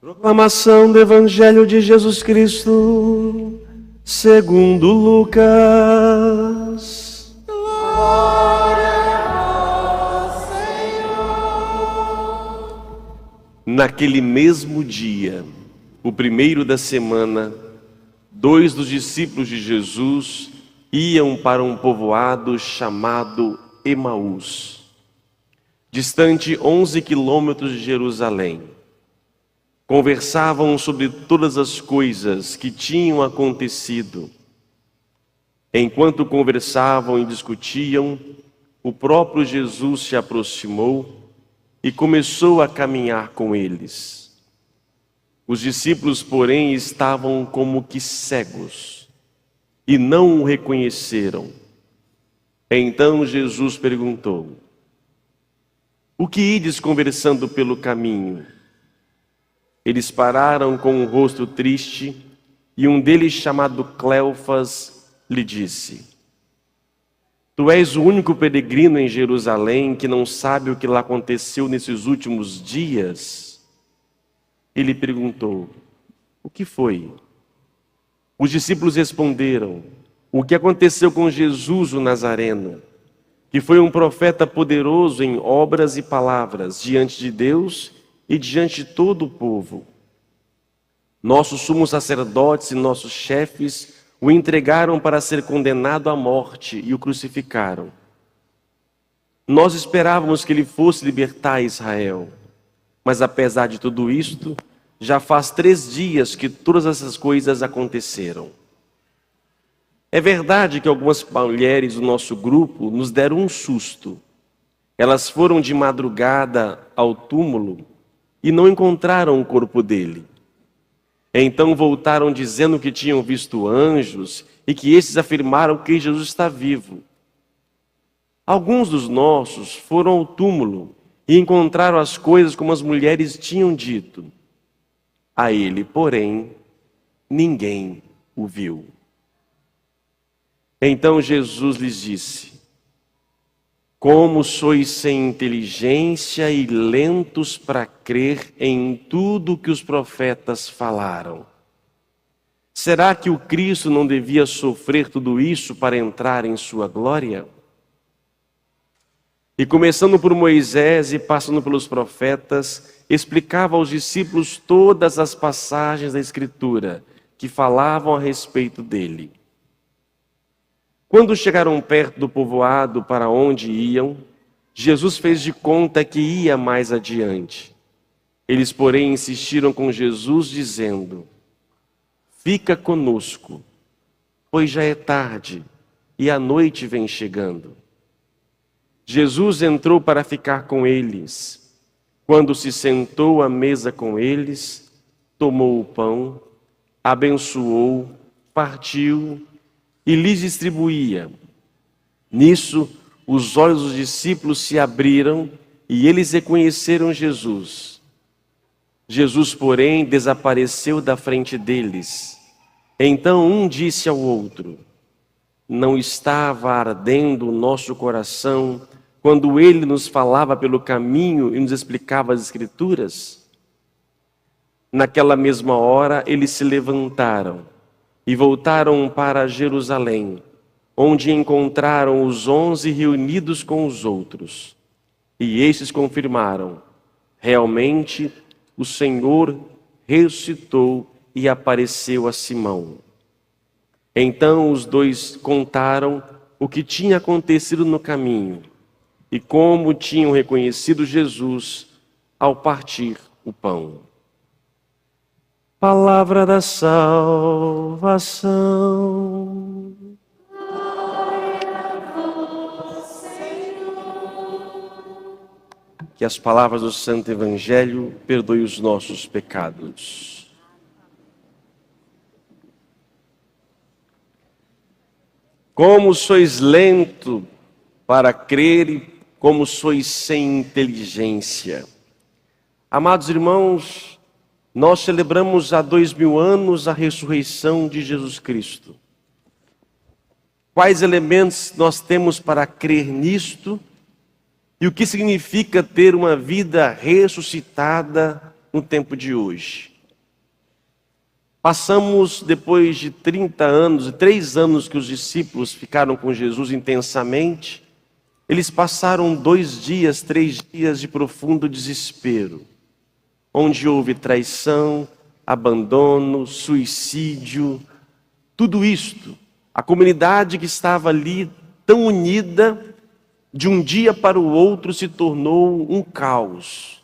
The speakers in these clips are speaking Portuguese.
Proclamação do Evangelho de Jesus Cristo, segundo Lucas. Glória a vós, Senhor. Naquele mesmo dia, o primeiro da semana, 2 dos discípulos de Jesus iam para um povoado chamado Emaús, distante 11 quilômetros de Jerusalém. Conversavam sobre todas as coisas que tinham acontecido. Enquanto conversavam e discutiam, o próprio Jesus se aproximou e começou a caminhar com eles. Os discípulos, porém, estavam como que cegos e não o reconheceram. Então Jesus perguntou: "O que ides conversando pelo caminho?" Eles pararam com o rosto triste e um deles, chamado Cleofas, lhe disse: "Tu és o único peregrino em Jerusalém que não sabe o que lá aconteceu nesses últimos dias?" Ele perguntou: "O que foi?" Os discípulos responderam: "O que aconteceu com Jesus o Nazareno, que foi um profeta poderoso em obras e palavras diante de Deus e diante de todo o povo. Nossos sumos sacerdotes e nossos chefes o entregaram para ser condenado à morte e o crucificaram. Nós esperávamos que ele fosse libertar Israel, mas apesar de tudo isto, já faz 3 dias que todas essas coisas aconteceram. É verdade que algumas mulheres do nosso grupo nos deram um susto. Elas foram de madrugada ao túmulo e não encontraram o corpo dele. Então voltaram dizendo que tinham visto anjos e que esses afirmaram que Jesus está vivo. Alguns dos nossos foram ao túmulo e encontraram as coisas como as mulheres tinham dito. A ele, porém, ninguém o viu." Então Jesus lhes disse: "Como sois sem inteligência e lentos para crer em tudo que os profetas falaram. Será que o Cristo não devia sofrer tudo isso para entrar em sua glória?" E começando por Moisés e passando pelos profetas, explicava aos discípulos todas as passagens da Escritura que falavam a respeito dele. Quando chegaram perto do povoado para onde iam, Jesus fez de conta que ia mais adiante. Eles, porém, insistiram com Jesus, dizendo: "Fica conosco, pois já é tarde e a noite vem chegando." Jesus entrou para ficar com eles. Quando se sentou à mesa com eles, tomou o pão, abençoou, partiu e lhes distribuía. Nisso, os olhos dos discípulos se abriram e eles reconheceram Jesus. Jesus, porém, desapareceu da frente deles. Então um disse ao outro: "Não estava ardendo o nosso coração quando ele nos falava pelo caminho e nos explicava as Escrituras?" Naquela mesma hora, eles se levantaram e voltaram para Jerusalém, onde encontraram os 11 reunidos com os outros. E estes confirmaram: realmente o Senhor ressuscitou e apareceu a Simão. Então os dois contaram o que tinha acontecido no caminho e como tinham reconhecido Jesus ao partir o pão. Palavra da salvação. Glória a vós, Senhor. Que as palavras do Santo Evangelho perdoem os nossos pecados. Como sois lento para crer e como sois sem inteligência. Amados irmãos, nós celebramos há 2000 anos a ressurreição de Jesus Cristo. Quais elementos nós temos para crer nisto? E o que significa ter uma vida ressuscitada no tempo de hoje? Passamos, depois de 30 anos, 3 anos que os discípulos ficaram com Jesus intensamente, eles passaram 2 dias, 3 dias de profundo desespero, onde houve traição, abandono, suicídio, tudo isto. A comunidade que estava ali tão unida, de um dia para o outro se tornou um caos.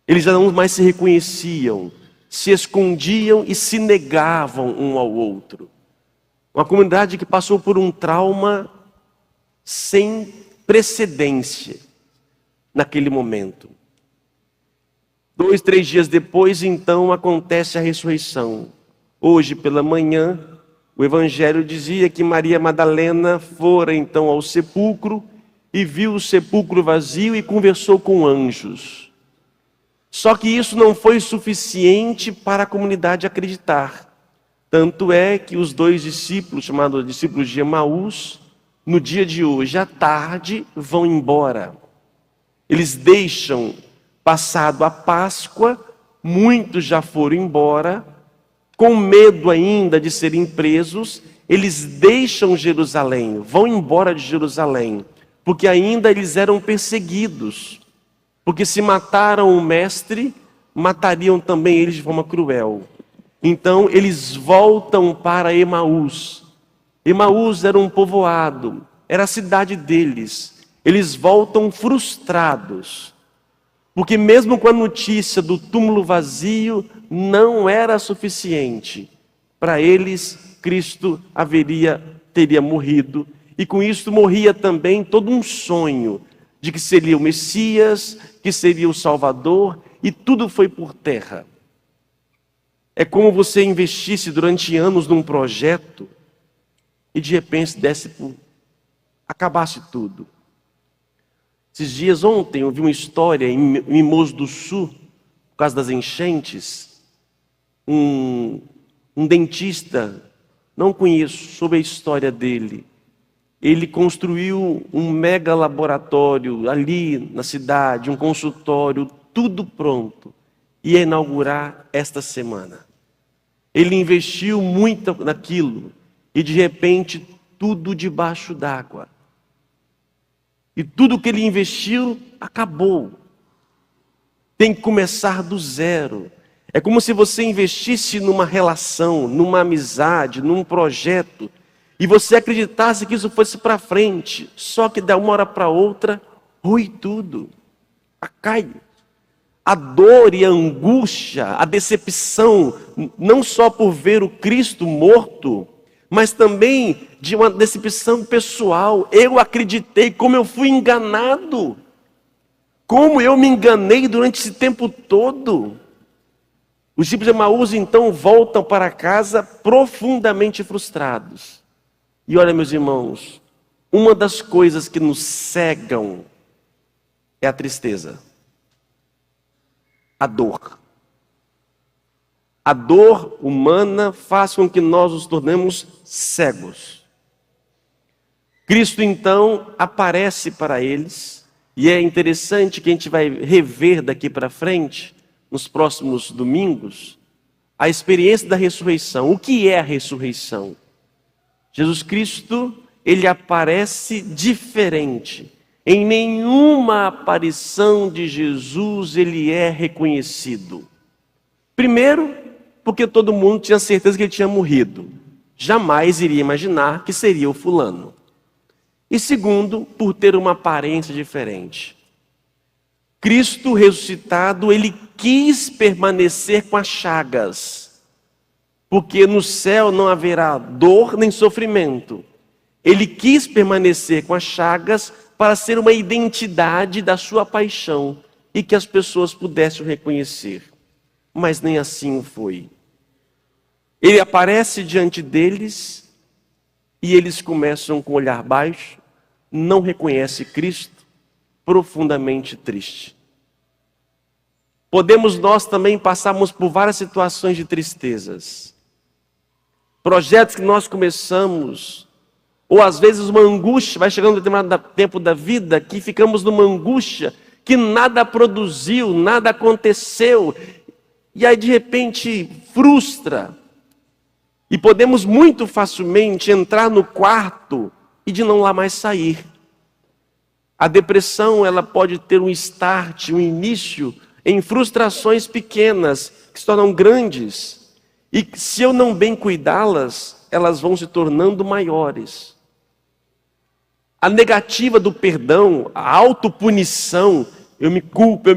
Eles já não mais se reconheciam, se escondiam e se negavam um ao outro. Uma comunidade que passou por um trauma sem precedência naquele momento. 2, 3 dias depois, então, acontece a ressurreição. Hoje pela manhã, o Evangelho dizia que Maria Madalena fora então ao sepulcro e viu o sepulcro vazio e conversou com anjos. Só que isso não foi suficiente para a comunidade acreditar. Tanto é que os 2 discípulos, chamados discípulos de Emaús, no dia de hoje, à tarde, vão embora. Eles deixam, passado a Páscoa, muitos já foram embora, com medo ainda de serem presos, eles deixam Jerusalém, vão embora de Jerusalém, porque ainda eles eram perseguidos. Porque se mataram o mestre, matariam também eles de forma cruel. Então eles voltam para Emaús. Emaús era um povoado, era a cidade deles. Eles voltam frustrados, porque mesmo com a notícia do túmulo vazio, não era suficiente. Para eles, Cristo teria morrido, e com isso morria também todo um sonho de que seria o Messias, que seria o Salvador, e tudo foi por terra. É como você investisse durante anos num projeto e de repente acabasse tudo. Ontem eu vi uma história em Mimoso do Sul, por causa das enchentes. Um dentista, não conheço, soube a história dele. Ele construiu um mega laboratório ali na cidade, um consultório, tudo pronto. Ia inaugurar esta semana. Ele investiu muito naquilo e de repente tudo debaixo d'água. E tudo que ele investiu acabou. Tem que começar do zero. É como se você investisse numa relação, numa amizade, num projeto, e você acreditasse que isso fosse para frente, só que de uma hora para outra, rui tudo, cai. A dor e a angústia, a decepção, não só por ver o Cristo morto, mas também de uma decepção pessoal. Eu acreditei, como eu fui enganado, como eu me enganei durante esse tempo todo. Os discípulos de Emaús então voltam para casa profundamente frustrados. E olha, meus irmãos, uma das coisas que nos cegam é a tristeza, a dor. A dor humana faz com que nós nos tornemos cegos. Cristo então aparece para eles, e é interessante que a gente vai rever daqui para frente, nos próximos domingos, a experiência da ressurreição. O que é a ressurreição? Jesus Cristo, ele aparece diferente. Em nenhuma aparição de Jesus ele é reconhecido. Primeiro, porque todo mundo tinha certeza que ele tinha morrido. Jamais iria imaginar que seria o fulano. E segundo, por ter uma aparência diferente. Cristo ressuscitado, ele quis permanecer com as chagas, porque no céu não haverá dor nem sofrimento. Ele quis permanecer com as chagas para ser uma identidade da sua paixão e que as pessoas pudessem o reconhecer. Mas nem assim o foi. Ele aparece diante deles e eles começam com o olhar baixo, não reconhecem Cristo, profundamente triste. Podemos nós também passarmos por várias situações de tristezas. Projetos que nós começamos, ou às vezes uma angústia, vai chegando um determinado tempo da vida que ficamos numa angústia que nada produziu, nada aconteceu. E aí de repente frustra, E podemos muito facilmente entrar no quarto e de não lá mais sair. A depressão, ela pode ter um start, um início em frustrações pequenas que se tornam grandes. E se eu não bem cuidá-las, elas vão se tornando maiores. A negativa do perdão, a autopunição, eu me culpo,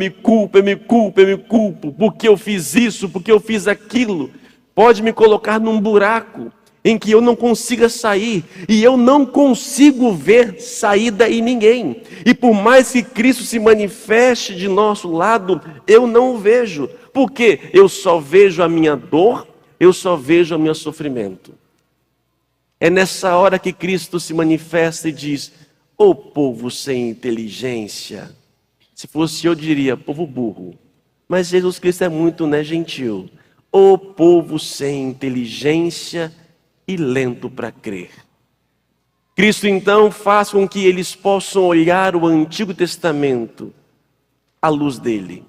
porque eu fiz isso, porque eu fiz aquilo, pode me colocar num buraco em que eu não consiga sair, e eu não consigo ver saída em ninguém. E por mais que Cristo se manifeste de nosso lado, eu não o vejo, porque eu só vejo a minha dor, eu só vejo o meu sofrimento. É nessa hora que Cristo se manifesta e diz: ô povo sem inteligência. Se fosse eu diria, povo burro. Mas Jesus Cristo é muito, gentil. Ô povo sem inteligência e lento para crer. Cristo então faz com que eles possam olhar o Antigo Testamento à luz dele.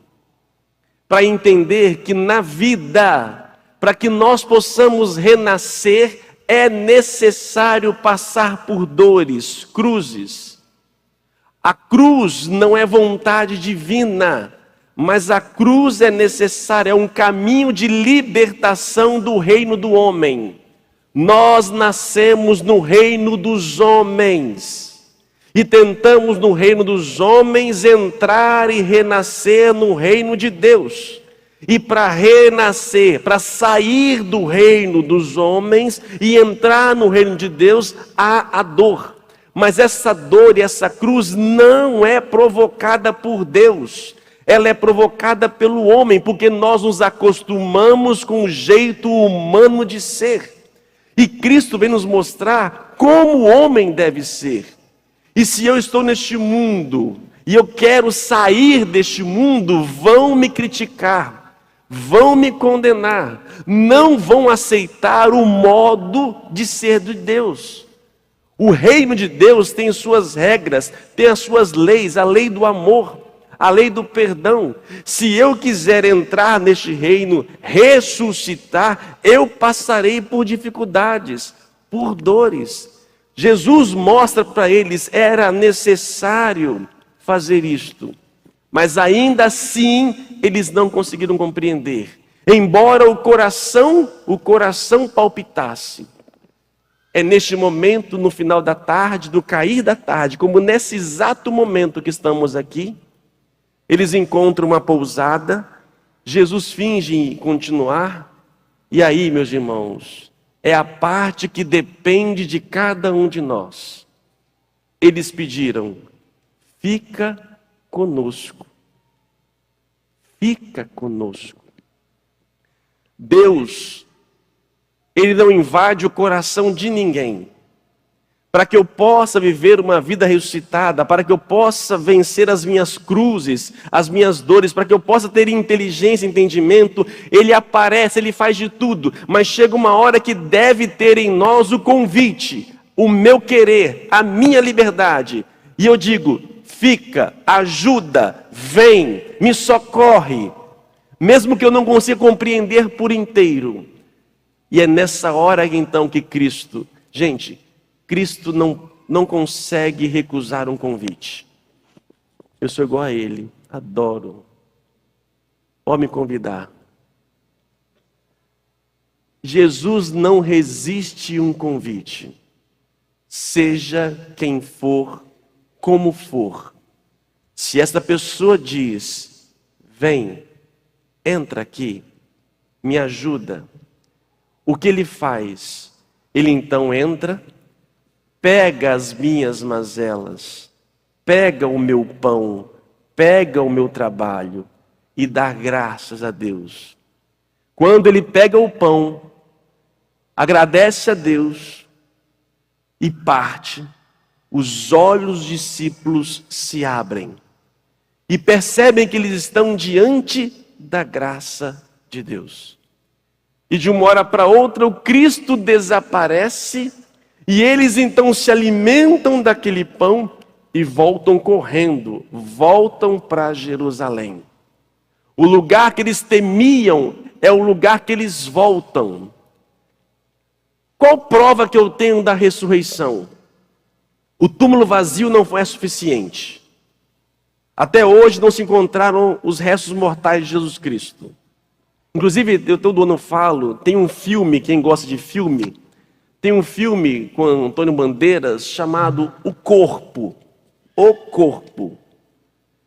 Para entender que na vida, para que nós possamos renascer, é necessário passar por dores, cruzes. A cruz não é vontade divina, mas a cruz é necessária, é um caminho de libertação do reino do homem. Nós nascemos no reino dos homens e tentamos no reino dos homens entrar e renascer no reino de Deus. E para renascer, para sair do reino dos homens e entrar no reino de Deus, há a dor. Mas essa dor e essa cruz não é provocada por Deus. Ela é provocada pelo homem, porque nós nos acostumamos com o jeito humano de ser. E Cristo vem nos mostrar como o homem deve ser. E se eu estou neste mundo e eu quero sair deste mundo, vão me criticar, vão me condenar, não vão aceitar o modo de ser de Deus. O reino de Deus tem suas regras, tem as suas leis, a lei do amor, a lei do perdão. Se eu quiser entrar neste reino, ressuscitar, eu passarei por dificuldades, por dores. Jesus mostra para eles, era necessário fazer isto. Mas ainda assim, eles não conseguiram compreender. Embora o coração palpitasse. É neste momento, no final da tarde, no cair da tarde, como nesse exato momento que estamos aqui, eles encontram uma pousada, Jesus finge continuar, e aí, meus irmãos, é a parte que depende de cada um de nós. Eles pediram: fica conosco. Fica conosco. Deus, Ele não invade o coração de ninguém. Para que eu possa viver uma vida ressuscitada, para que eu possa vencer as minhas cruzes, as minhas dores, para que eu possa ter inteligência, entendimento, Ele aparece, Ele faz de tudo, mas chega uma hora que deve ter em nós o convite, o meu querer, a minha liberdade. E eu digo: fica, ajuda, vem, me socorre, mesmo que eu não consiga compreender por inteiro. E é nessa hora então que Cristo, Cristo não consegue recusar um convite. Eu sou igual a Ele, adoro. Pode me convidar. Jesus não resiste um convite. Seja quem for, como for. Se esta pessoa diz: vem, entra aqui, me ajuda. O que Ele faz? Ele então entra, pega as minhas mazelas, pega o meu pão, pega o meu trabalho e dá graças a Deus. Quando ele pega o pão, agradece a Deus e parte, os olhos dos discípulos se abrem e percebem que eles estão diante da graça de Deus. E de uma hora para outra o Cristo desaparece. E eles então se alimentam daquele pão e voltam correndo, voltam para Jerusalém. O lugar que eles temiam é o lugar que eles voltam. Qual prova que eu tenho da ressurreição? O túmulo vazio não é suficiente. Até hoje não se encontraram os restos mortais de Jesus Cristo. Inclusive, eu todo ano falo, tem um filme, quem gosta de filme, tem um filme com Antônio Bandeiras chamado O Corpo. O Corpo.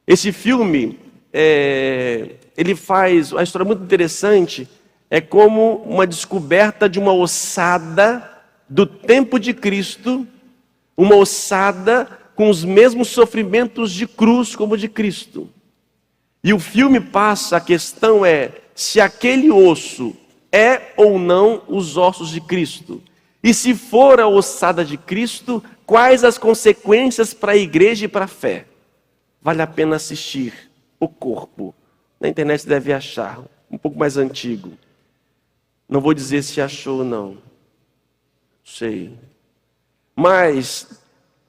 Esse filme, ele faz uma história muito interessante, é como uma descoberta de uma ossada do tempo de Cristo, uma ossada com os mesmos sofrimentos de cruz como de Cristo. E o filme passa, a questão é se aquele osso é ou não os ossos de Cristo. E se for a ossada de Cristo, quais as consequências para a igreja e para a fé? Vale a pena assistir O Corpo. Na internet você deve achar, um pouco mais antigo. Não vou dizer se achou ou não. Sei. Mas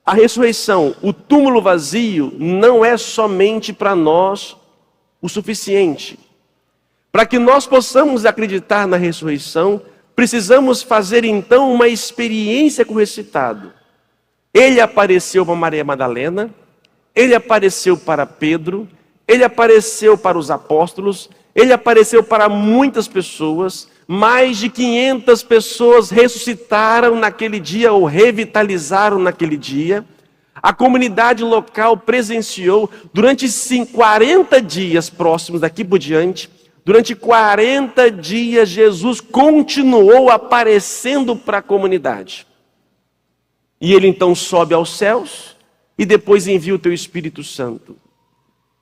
a ressurreição, o túmulo vazio, não é somente para nós o suficiente. Para que nós possamos acreditar na ressurreição, precisamos fazer então uma experiência com o ressuscitado. Ele apareceu para Maria Madalena, ele apareceu para Pedro, ele apareceu para os apóstolos, ele apareceu para muitas pessoas. Mais de 500 pessoas ressuscitaram naquele dia ou revitalizaram naquele dia. A comunidade local presenciou durante 40 dias próximos daqui por diante. Durante 40 dias Jesus continuou aparecendo para a comunidade. E ele então sobe aos céus e depois envia o teu Espírito Santo.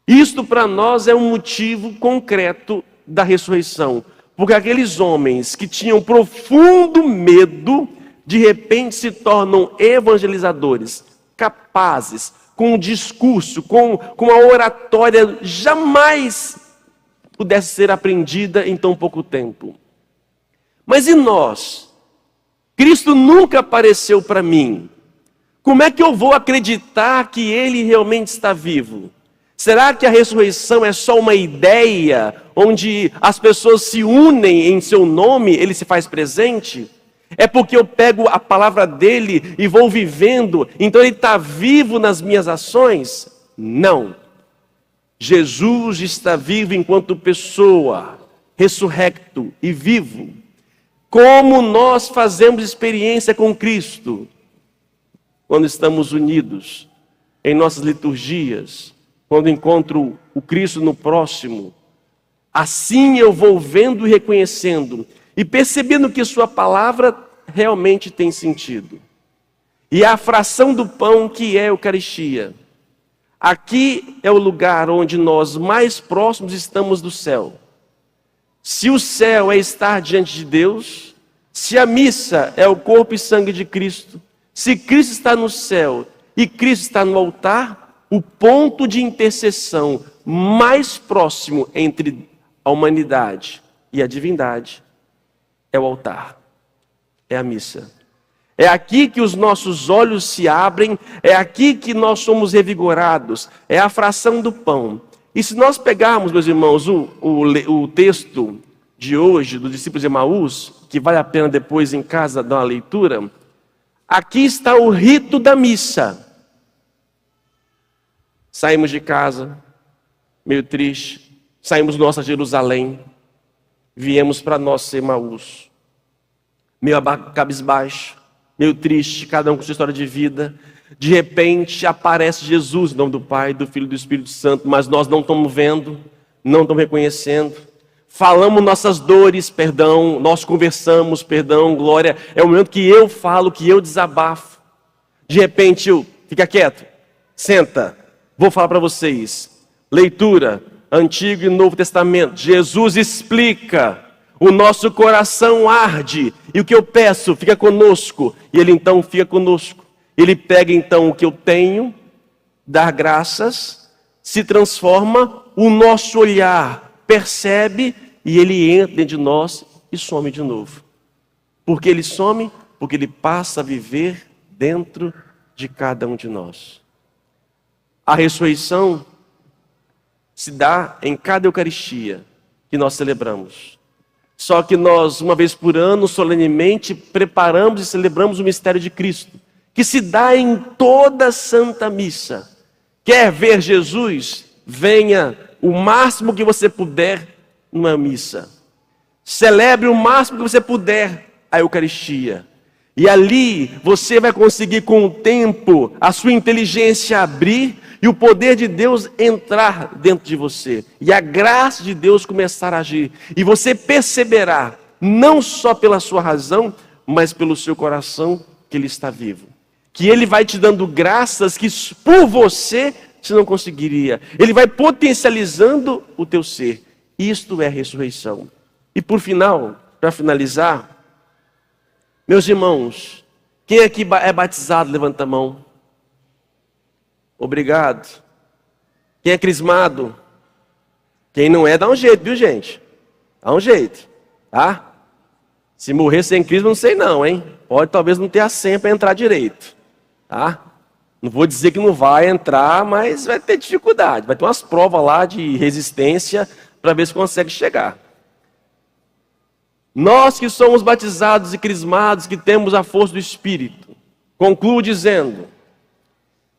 Isto para nós é um motivo concreto da ressurreição. Porque aqueles homens que tinham profundo medo, de repente se tornam evangelizadores, capazes, com um discurso, com uma oratória jamais pudesse ser aprendida em tão pouco tempo. Mas e nós? Cristo nunca apareceu para mim. Como é que eu vou acreditar que Ele realmente está vivo? Será que a ressurreição é só uma ideia, onde as pessoas se unem em seu nome, Ele se faz presente? É porque eu pego a palavra dEle e vou vivendo, então Ele está vivo nas minhas ações? Não. Jesus está vivo enquanto pessoa, ressurrecto e vivo. Como nós fazemos experiência com Cristo? Quando estamos unidos em nossas liturgias, quando encontro o Cristo no próximo, assim eu vou vendo e reconhecendo, e percebendo que sua palavra realmente tem sentido. E a fração do pão que é a Eucaristia. Aqui é o lugar onde nós mais próximos estamos do céu. Se o céu é estar diante de Deus, se a missa é o corpo e sangue de Cristo, se Cristo está no céu e Cristo está no altar, o ponto de intercessão mais próximo entre a humanidade e a divindade é o altar, é a missa. É aqui que os nossos olhos se abrem, é aqui que nós somos revigorados, é a fração do pão. E se nós pegarmos, meus irmãos, o texto de hoje, dos discípulos de Emaús, que vale a pena depois em casa dar uma leitura, aqui está o rito da missa. Saímos de casa, meio triste, saímos de nossa Jerusalém, viemos para nossa Emaús, meio cabisbaixo, meio triste, cada um com sua história de vida. De repente aparece Jesus, em nome do Pai, do Filho e do Espírito Santo, mas nós não estamos vendo, não estamos reconhecendo. Falamos nossas dores, perdão, nós conversamos, perdão, glória. É o momento que eu falo, que eu desabafo. De repente fica quieto, senta, vou falar para vocês. Leitura, Antigo e Novo Testamento. Jesus explica. O nosso coração arde, e o que eu peço fica conosco, e Ele então fica conosco. Ele pega então o que eu tenho, dá graças, se transforma, o nosso olhar percebe, e Ele entra dentro de nós e some de novo. Por que Ele some? Porque Ele passa a viver dentro de cada um de nós. A ressurreição se dá em cada Eucaristia que nós celebramos. Só que nós, uma vez por ano, solenemente, preparamos e celebramos o mistério de Cristo, que se dá em toda a Santa Missa. Quer ver Jesus? Venha o máximo que você puder numa missa. Celebre o máximo que você puder a Eucaristia. E ali você vai conseguir com o tempo a sua inteligência abrir e o poder de Deus entrar dentro de você. E a graça de Deus começar a agir. E você perceberá, não só pela sua razão, mas pelo seu coração, que Ele está vivo. Que Ele vai te dando graças que por você não conseguiria. Ele vai potencializando o teu ser. Isto é a ressurreição. E por final, para finalizar, meus irmãos, quem aqui é batizado, levanta a mão. Obrigado. Quem é crismado? Quem não é, dá um jeito, viu, gente? Dá um jeito, tá? Se morrer sem crisma, não sei não, hein? Pode talvez não ter a senha para entrar direito, tá? Não vou dizer que não vai entrar, mas vai ter dificuldade. Vai ter umas provas lá de resistência para ver se consegue chegar. Nós que somos batizados e crismados, que temos a força do Espírito, concluo dizendo: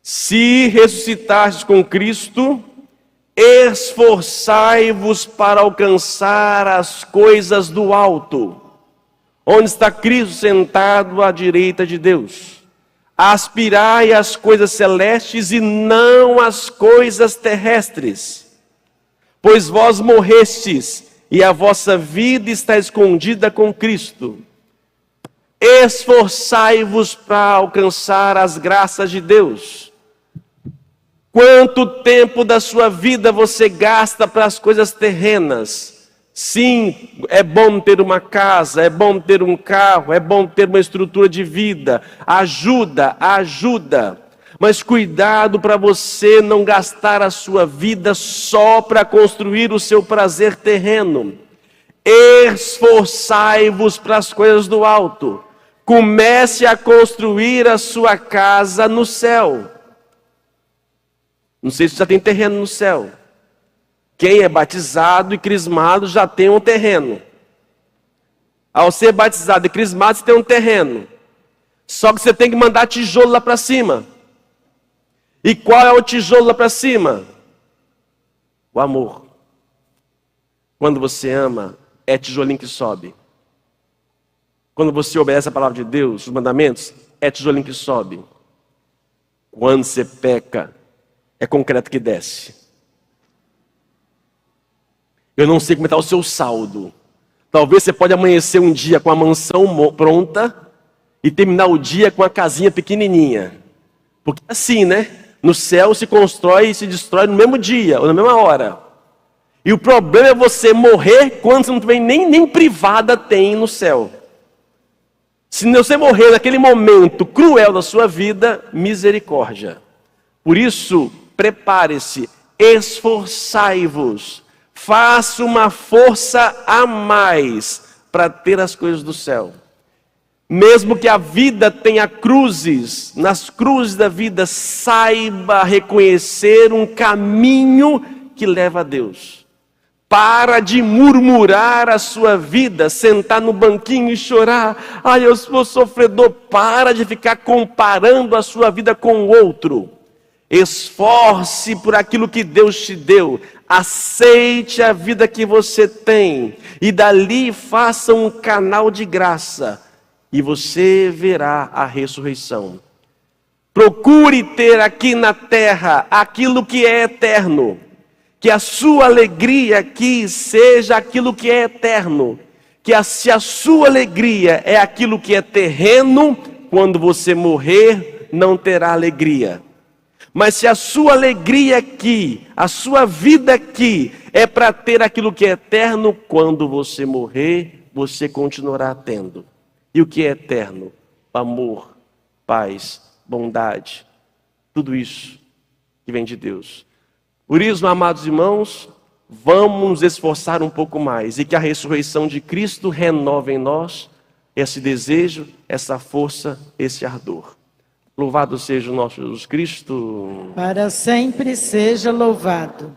se ressuscitastes com Cristo, esforçai-vos para alcançar as coisas do alto, onde está Cristo sentado à direita de Deus. Aspirai às coisas celestes e não às coisas terrestres, pois vós morrestes e a vossa vida está escondida com Cristo. Esforçai-vos para alcançar as graças de Deus. Quanto tempo da sua vida você gasta para as coisas terrenas? Sim, é bom ter uma casa, é bom ter um carro, é bom ter uma estrutura de vida. Ajuda. Mas cuidado para você não gastar a sua vida só para construir o seu prazer terreno. Esforçai-vos para as coisas do alto. Comece a construir a sua casa no céu. Não sei se já tem terreno no céu. Quem é batizado e crismado já tem um terreno. Ao ser batizado e crismado, você tem um terreno. Só que você tem que mandar tijolo lá para cima. E qual é o tijolo lá para cima? O amor. Quando você ama, é tijolinho que sobe. Quando você obedece a palavra de Deus, os mandamentos, é tijolinho que sobe. Quando você peca, é concreto que desce. Eu não sei como está o seu saldo. Talvez você pode amanhecer um dia com a mansão pronta e terminar o dia com a casinha pequenininha. Porque é assim, né? No céu se constrói e se destrói no mesmo dia ou na mesma hora. E o problema é você morrer quando você não tem nem privada tem no céu. Se você morrer naquele momento cruel da sua vida, misericórdia. Por isso, prepare-se, esforçai-vos. Faça uma força a mais para ter as coisas do céu. Mesmo que a vida tenha cruzes, nas cruzes da vida, saiba reconhecer um caminho que leva a Deus. Para de murmurar a sua vida, sentar no banquinho e chorar. Ai, eu sou sofredor. Para de ficar comparando a sua vida com o outro. Esforce por aquilo que Deus te deu. Aceite a vida que você tem. E dali faça um canal de graça. E você verá a ressurreição. Procure ter aqui na terra aquilo que é eterno. Que a sua alegria aqui seja aquilo que é eterno. Se a sua alegria é aquilo que é terreno, quando você morrer, não terá alegria. Mas se a sua alegria aqui, a sua vida aqui, é para ter aquilo que é eterno, quando você morrer, você continuará tendo. E o que é eterno? Amor, paz, bondade, tudo isso que vem de Deus. Por isso, amados irmãos, vamos nos esforçar um pouco mais e que a ressurreição de Cristo renove em nós esse desejo, essa força, esse ardor. Louvado seja o nosso Jesus Cristo. Para sempre seja louvado.